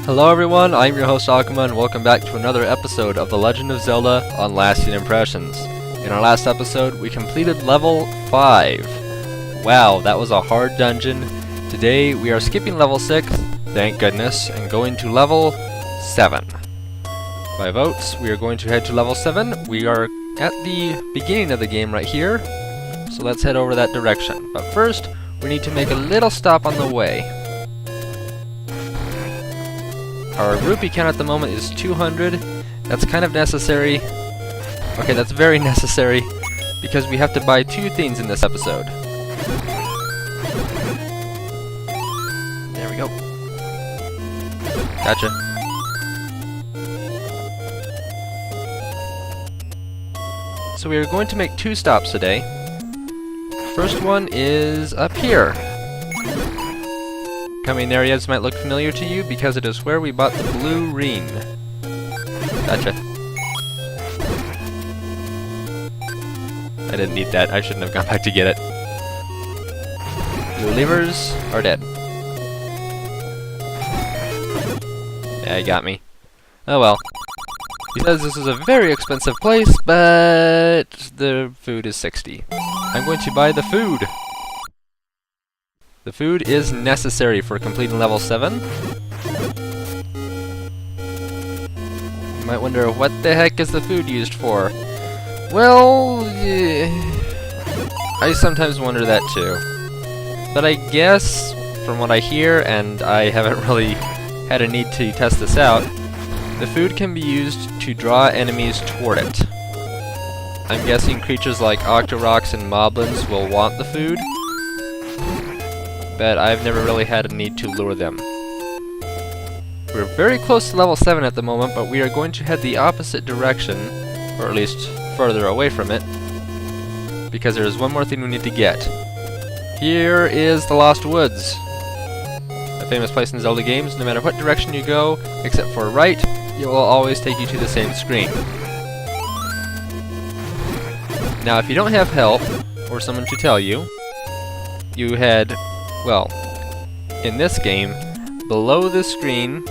Hello everyone, I'm your host Akuma and welcome back to another episode of The Legend of Zelda on Lasting Impressions. In our last episode, we completed level 5. Wow, that was a hard dungeon. Today, we are skipping level 6, thank goodness, and going to level 7. By votes, we are going to head to level 7. We are at the beginning of the game right here, so let's head over that direction. But first, we need to make a little stop on the way. Our rupee count at the moment is 200. That's kind of necessary. Okay, that's very necessary because we have to buy 2 things in this episode. There we go. Gotcha. So we are going to make 2 stops today. First one is up here. Coming areas might look familiar to you because it is where we bought the blue ring. Gotcha. I didn't need that. I shouldn't have gone back to get it. Blue levers are dead. Yeah, he got me. Oh well. He says this is a very expensive place, but the food is 60. I'm going to buy the food. The food is necessary for completing level 7. You might wonder, what the heck is the food used for? Well, I sometimes wonder that too. But I guess, from what I hear, and I haven't really had a need to test this out, the food can be used to draw enemies toward it. I'm guessing creatures like Octoroks and Moblins will want the food, but I've never really had a need to lure them. We're very close to level 7 at the moment, but we are going to head the opposite direction, or at least further away from it, because there is one more thing we need to get. Here is the Lost Woods, a famous place in Zelda games. No matter what direction you go, except for right, it will always take you to the same screen. Now, if you don't have help, or someone to tell you, you head, well, in this game, below the screen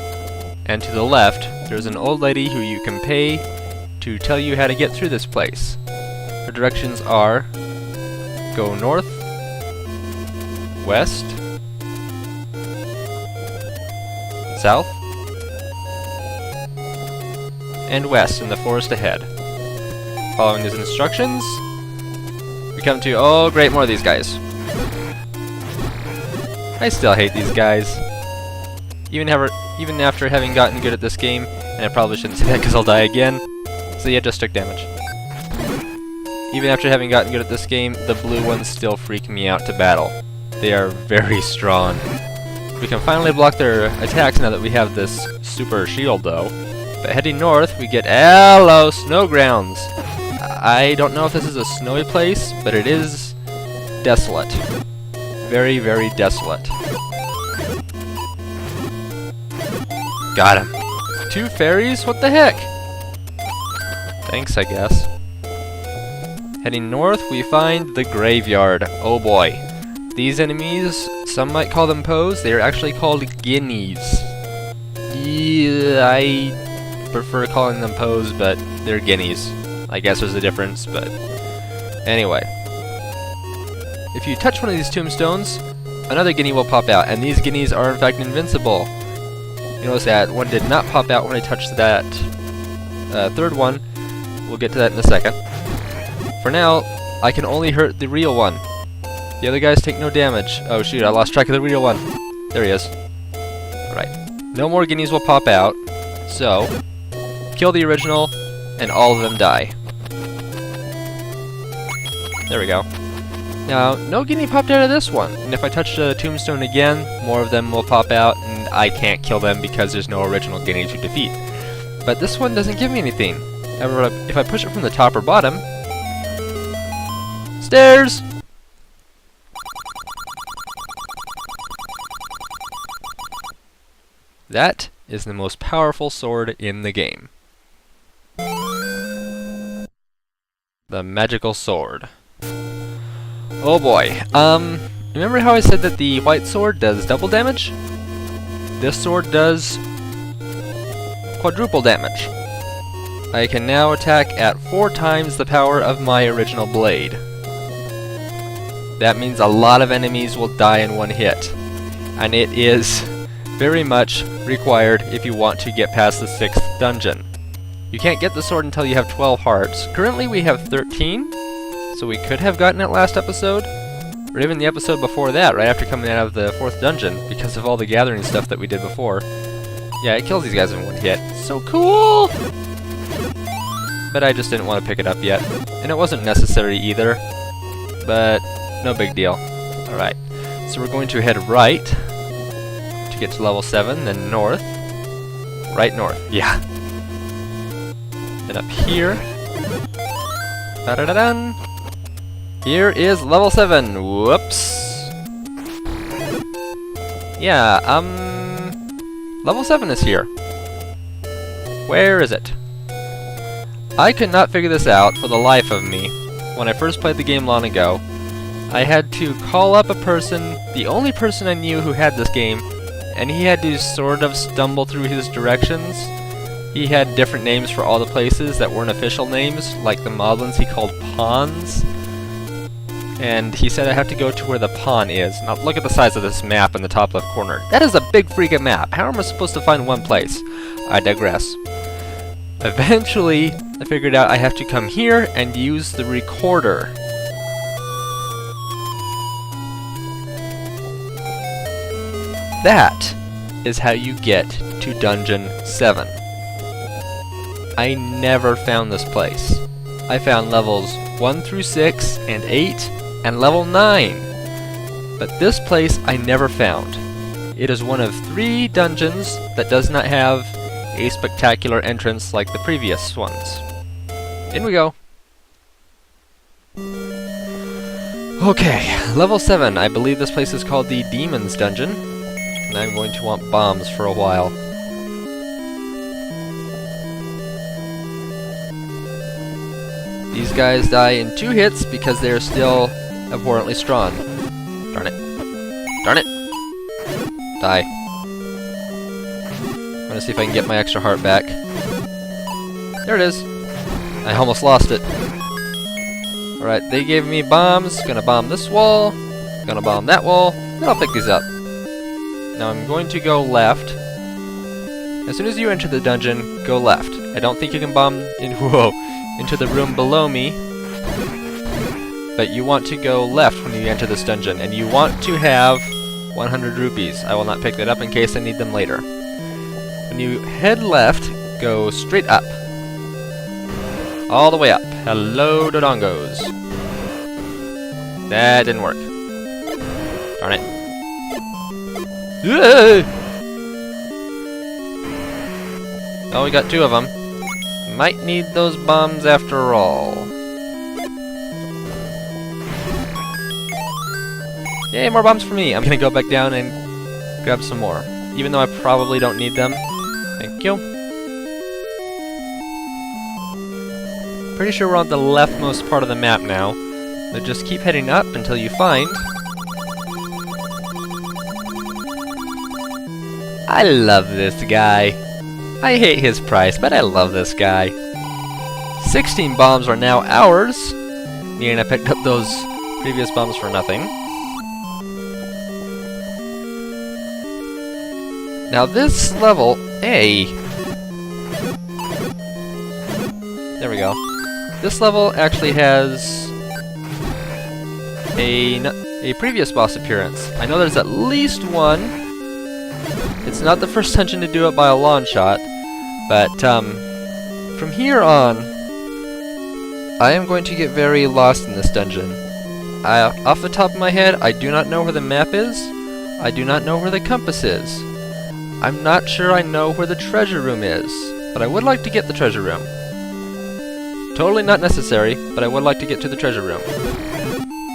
and to the left, there's an old lady who you can pay to tell you how to get through this place. Her directions are go north, west, south, and west in the forest ahead. Following these instructions, we come to, oh great, more of these guys. I still hate these guys. Even after having gotten good at this game, and I probably shouldn't say that because I'll die again. So yeah, just took damage. Even after having gotten good at this game, the blue ones still freak me out to battle. They are very strong. We can finally block their attacks now that we have this super shield though. But heading north, we get hello snow grounds. I don't know if this is a snowy place, but it is desolate. Very, very desolate. Got him. 2 fairies? What the heck? Thanks, I guess. Heading north, we find the graveyard. Oh boy. These enemies, some might call them Poes, they are actually called guineas. Yeah, I prefer calling them Poes, but they're guineas. I guess there's a difference, but anyway. If you touch one of these tombstones, another guinea will pop out, and these guineas are in fact invincible. You notice that one did not pop out when I touched that third one. We'll get to that in a second. For now, I can only hurt the real one. The other guys take no damage. Oh shoot, I lost track of the real one. There he is. Alright. No more guineas will pop out, so kill the original, and all of them die. There we go. Now, no guinea popped out of this one, and if I touch the tombstone again, more of them will pop out, and I can't kill them because there's no original guinea to defeat. But this one doesn't give me anything. However, if I push it from the top or bottom... Stairs! That is the most powerful sword in the game. The magical sword. Oh boy. Remember how I said that the white sword does double damage? This sword does quadruple damage. I can now attack at 4 times the power of my original blade. That means a lot of enemies will die in one hit, and it is very much required if you want to get past the 6th dungeon. You can't get the sword until you have 12 hearts. Currently we have 13, so we could have gotten it last episode, or even the episode before that, right after coming out of the 4th dungeon, because of all the gathering stuff that we did before. Yeah, it kills these guys in one hit. So cool! But I just didn't want to pick it up yet, and it wasn't necessary either, but no big deal. Alright, so we're going to head right to get to level 7, then north. Right north, yeah. Then up here. Da-da-da-dun! Here is level 7. Whoops. Yeah, level 7 is here. Where is it? I could not figure this out for the life of me when I first played the game long ago. I had to call up a person, the only person I knew who had this game, and he had to sort of stumble through his directions. He had different names for all the places that weren't official names, like the moblins he called pawns. And he said I have to go to where the pawn is. Now look at the size of this map in the top left corner. That is a big freaking map. How am I supposed to find one place? I digress. Eventually, I figured out I have to come here and use the recorder. That is how you get to Dungeon 7. I never found this place. I found levels 1 through 6 and 8 and level 9. But this place I never found. It is one of 3 dungeons that does not have a spectacular entrance like the previous ones. In we go. Okay, level 7. I believe this place is called the Demon's Dungeon. And I'm going to want bombs for a while. These guys die in 2 hits because they are still abhorrently strong. Darn it. Darn it! Die. I'm gonna see if I can get my extra heart back. There it is. I almost lost it. Alright, they gave me bombs. Gonna bomb this wall. Gonna bomb that wall. Then I'll pick these up. Now I'm going to go left. As soon as you enter the dungeon, go left. I don't think you can bomb into the room below me. But you want to go left when you enter this dungeon. And you want to have 100 rupees. I will not pick that up in case I need them later. When you head left, go straight up. All the way up. Hello, Dodongos. That didn't work. Darn it. Oh, we got 2 of them. Might need those bombs after all. Yay, more bombs for me! I'm gonna go back down and grab some more. Even though I probably don't need them. Thank you. Pretty sure we're on the leftmost part of the map now. So just keep heading up until you find... I love this guy. I hate his price, but I love this guy. 16 bombs are now ours. And I picked up those previous bombs for nothing. Now this level, hey. There we go. This level actually has a previous boss appearance. I know there's at least one. It's not the first dungeon to do it by a long shot, but from here on, I am going to get very lost in this dungeon. Off the top of my head, I do not know where the map is. I do not know where the compass is. I'm not sure I know where the treasure room is, but I would like to get the treasure room. Totally not necessary, but I would like to get to the treasure room.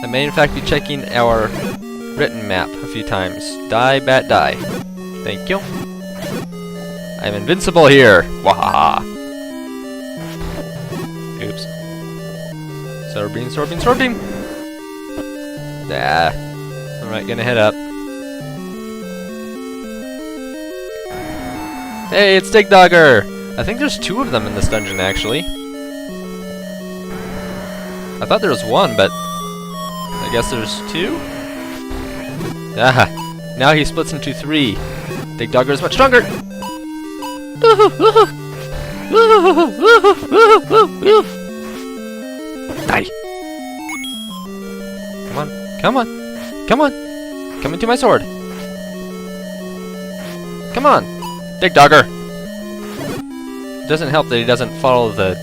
I may in fact be checking our written map a few times. Die, bat, die. Thank you. I'm invincible here! Wahaha! Oops. Sword beam, sword beam, sword beam! Ah. Alright, gonna head up. Hey, it's Dagger! I think there's 2 of them in this dungeon, actually. I thought there was 1, but I guess there's 2? Ah, now he splits into 3. Big Dagger is much stronger! Die! Come on, come on, come on! Come into my sword! Come on! Big Dagger! It doesn't help that he doesn't follow the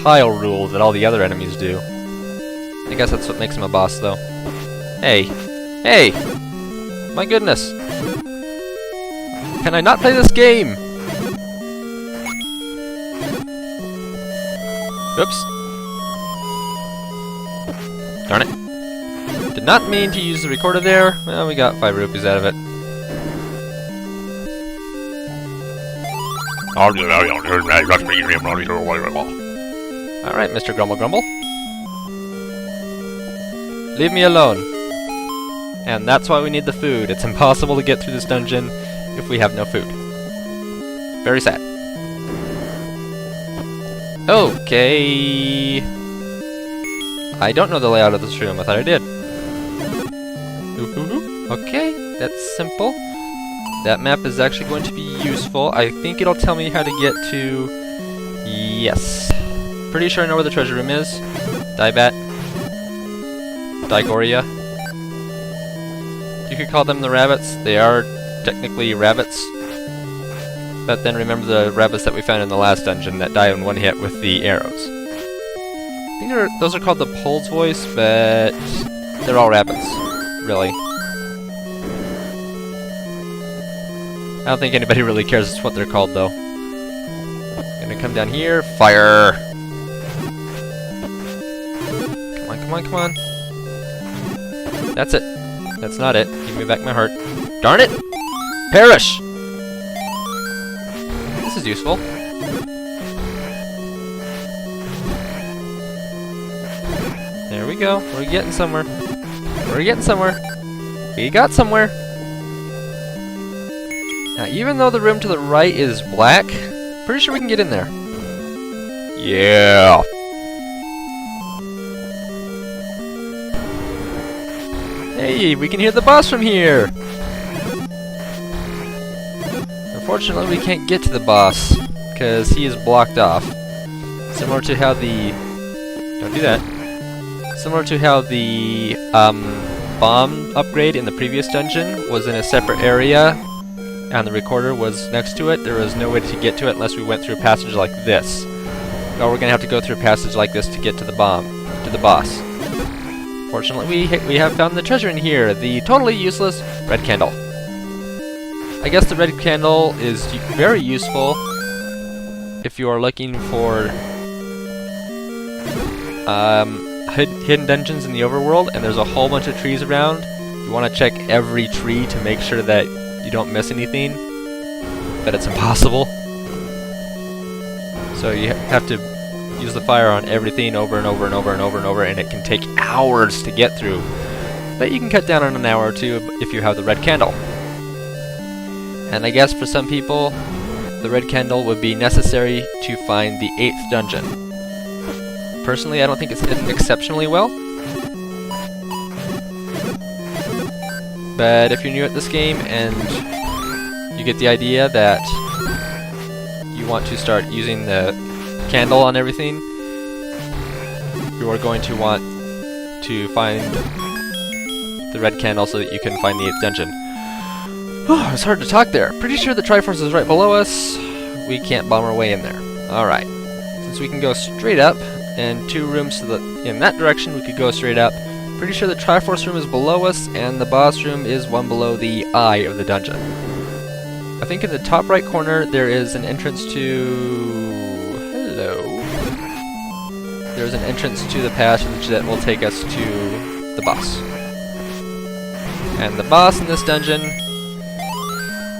tile rule that all the other enemies do. I guess that's what makes him a boss, though. Hey! Hey! My goodness! Can I not play this game? Oops. Darn it. Did not mean to use the recorder there. Well, we got 5 rupees out of it. Alright, Mr. Grumble Grumble. Leave me alone. And that's why we need the food. It's impossible to get through this dungeon if we have no food. Very sad. Okay. I don't know the layout of this room. I thought I did. Okay, that's simple. That map is actually going to be useful. I think it'll tell me how to get to... Yes. Pretty sure I know where the treasure room is. Diebat. Digoria. You could call them the rabbits. They are technically rabbits. But then remember the rabbits that we found in the last dungeon that die in one hit with the arrows. I think those are called the Pole's Voice, but they're all rabbits, really. I don't think anybody really cares what they're called, though. Gonna come down here. Fire! Come on, come on, come on. That's it. That's not it. Give me back my heart. Darn it! Perish! This is useful. There we go. We're getting somewhere. We're getting somewhere. We got somewhere. Now, even though the room to the right is black, pretty sure we can get in there. Yeah! Hey, we can hear the boss from here! Unfortunately, we can't get to the boss, because he is blocked off. Similar to how the... Don't do that. Similar to how the bomb upgrade in the previous dungeon was in a separate area, and the recorder was next to it. There was no way to get to it unless we went through a passage like this. Or we're gonna have to go through a passage like this to get to the boss. Fortunately, we have found the treasure in here, the totally useless red candle. I guess the red candle is very useful if you are looking for hidden dungeons in the overworld, and there's a whole bunch of trees around. You want to check every tree to make sure that you don't miss anything, but it's impossible. So you have to use the fire on everything over and over and over and over and over, and it can take hours to get through. But you can cut down on an hour or two if you have the red candle. And I guess for some people, the red candle would be necessary to find the 8th dungeon. Personally, I don't think it's hidden exceptionally well. But if you're new at this game and you get the idea that you want to start using the candle on everything, you are going to want to find the red candle so that you can find the 8th dungeon. Oh, it's hard to talk there. Pretty sure the Triforce is right below us. We can't bomb our way in there. Alright. Since we can go straight up, and 2 rooms in that direction, we could go straight up. Pretty sure the Triforce room is below us, and the boss room is one below the eye of the dungeon. I think in the top right corner there is an entrance to... Hello. There's an entrance to the passage that will take us to the boss. And the boss in this dungeon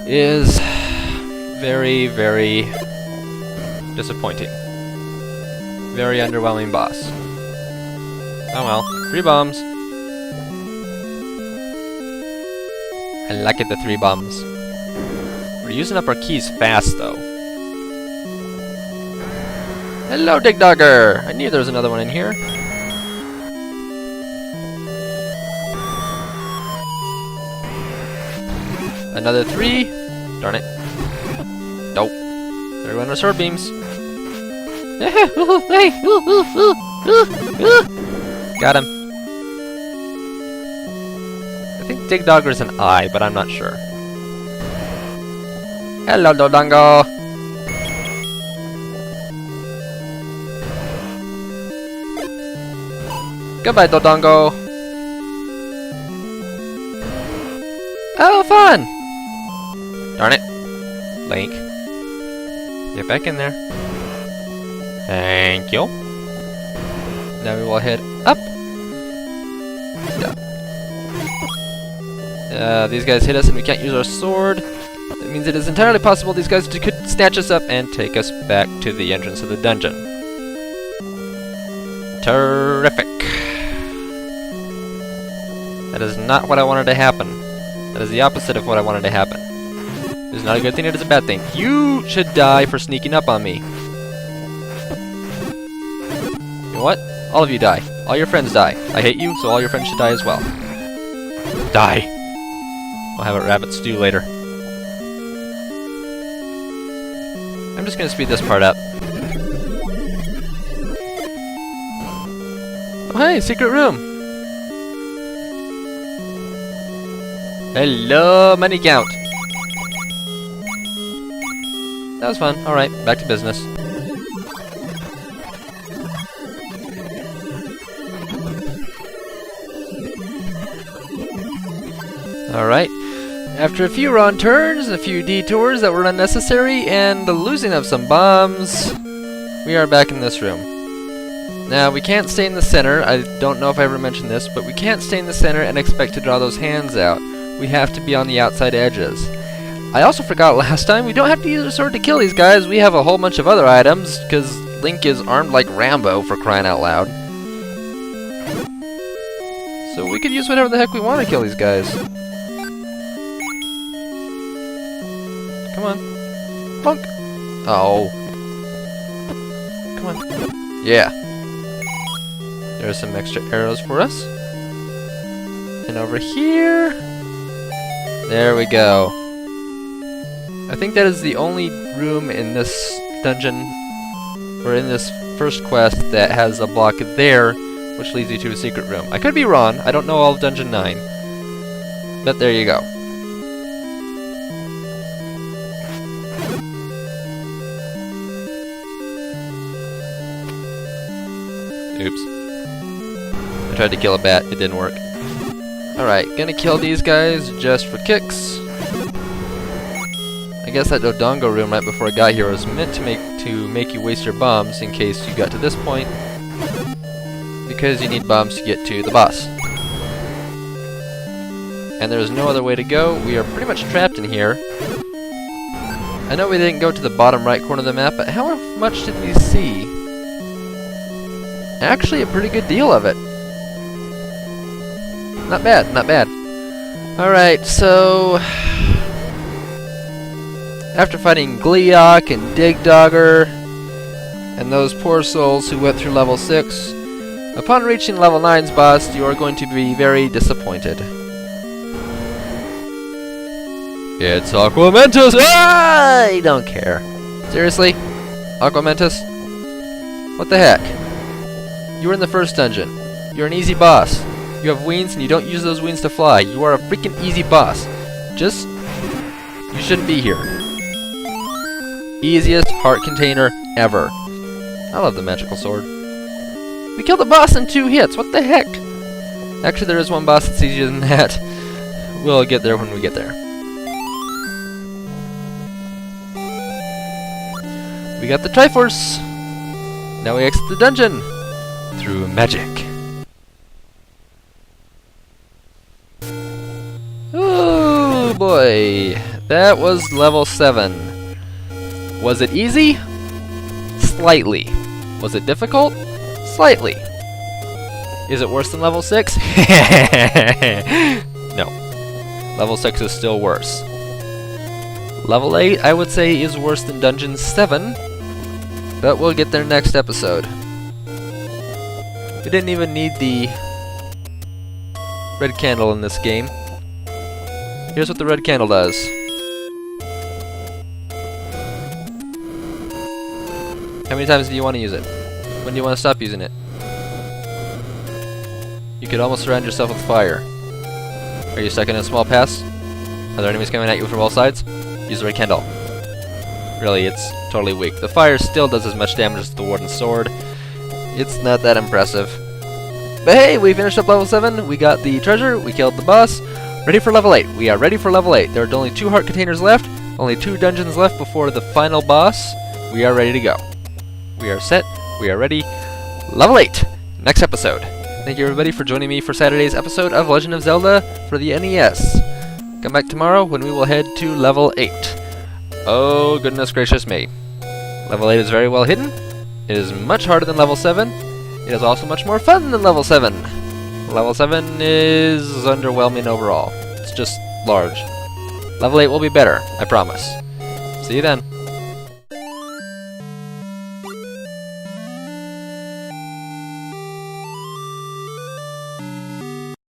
is very, very disappointing. Very underwhelming boss. Oh well. 3 bombs. I like it, the 3 bombs. We're using up our keys fast, though. Hello, Dagger! I knew there was another one in here. Another 3. Darn it. Nope. There went our sword beams. Got him. I think Dagger's an eye, but I'm not sure. Hello, Dodongo! Goodbye, Dodongo! Oh, fun! Darn it. Link. Get back in there. Thank you. Now we will head up. These guys hit us and we can't use our sword. That means it is entirely possible these guys could snatch us up and take us back to the entrance of the dungeon. Terrific. That is not what I wanted to happen. That is the opposite of what I wanted to happen. It is not a good thing, it is a bad thing. You should die for sneaking up on me. You know what? All of you die. All your friends die. I hate you, so all your friends should die as well. Die. We'll have a rabbit stew later. I'm just gonna speed this part up. Oh hey, secret room! Hello, money count! That was fun. Alright, back to business. Alright. After a few wrong turns, a few detours that were unnecessary, and the losing of some bombs, we are back in this room. Now, we can't stay in the center. I don't know if I ever mentioned this, but we can't stay in the center and expect to draw those hands out. We have to be on the outside edges. I also forgot last time, we don't have to use a sword to kill these guys. We have a whole bunch of other items, because Link is armed like Rambo, for crying out loud. So we could use whatever the heck we want to kill these guys. Come on. Plunk! Oh. Come on. Yeah. There's some extra arrows for us. And over here... There we go. I think that is the only room in this dungeon, or in this first quest, that has a block there, which leads you to a secret room. I could be wrong. I don't know all of Dungeon 9. But there you go. Oops. I tried to kill a bat. It didn't work. Alright, gonna kill these guys just for kicks. I guess that Dodongo room right before I got here was meant to make you waste your bombs in case you got to this point, because you need bombs to get to the boss. And there's no other way to go. We are pretty much trapped in here. I know we didn't go to the bottom right corner of the map, but how much did we see? Actually, a pretty good deal of it. Not bad, not bad. Alright, so... after fighting Gleeok and Dagger, and those poor souls who went through level 6, upon reaching level 9's boss, you are going to be very disappointed. It's Aquamentus! Ah! I don't care. Seriously? Aquamentus? What the heck? You were in the first dungeon. You're an easy boss. You have wings and you don't use those wings to fly. You are a freaking easy boss. Just... you shouldn't be here. Easiest heart container ever. I love the magical sword. We killed the boss in 2 hits. What the heck? Actually, there is one boss that's easier than that. We'll get there when we get there. We got the Triforce. Now we exit the dungeon through magic. Oh boy, that was level 7. Was it easy? Slightly. Was it difficult? Slightly. Is it worse than level 6? No. Level 6 is still worse. Level 8, I would say, is worse than Dungeon 7. But we'll get there next episode. We didn't even need the red candle in this game. Here's what the red candle does. How many times do you want to use it? When do you want to stop using it? You could almost surround yourself with fire. Are you stuck in a small pass? Are there enemies coming at you from all sides? Use the red candle. Really, it's totally weak. The fire still does as much damage as the Warden's sword. It's not that impressive. But hey, we finished up level 7, we got the treasure, we killed the boss. Ready for level 8. We are ready for level 8. There are only 2 heart containers left, only 2 dungeons left before the final boss. We are ready to go. We are set, we are ready. Level 8, next episode. Thank you everybody for joining me for Saturday's episode of Legend of Zelda for the NES. Come back tomorrow when we will head to level 8. Oh, goodness gracious me. Level 8 is very well hidden. It is much harder than level 7. It is also much more fun than level 7. Level 7 is underwhelming overall. It's just large. Level 8 will be better, I promise. See you then.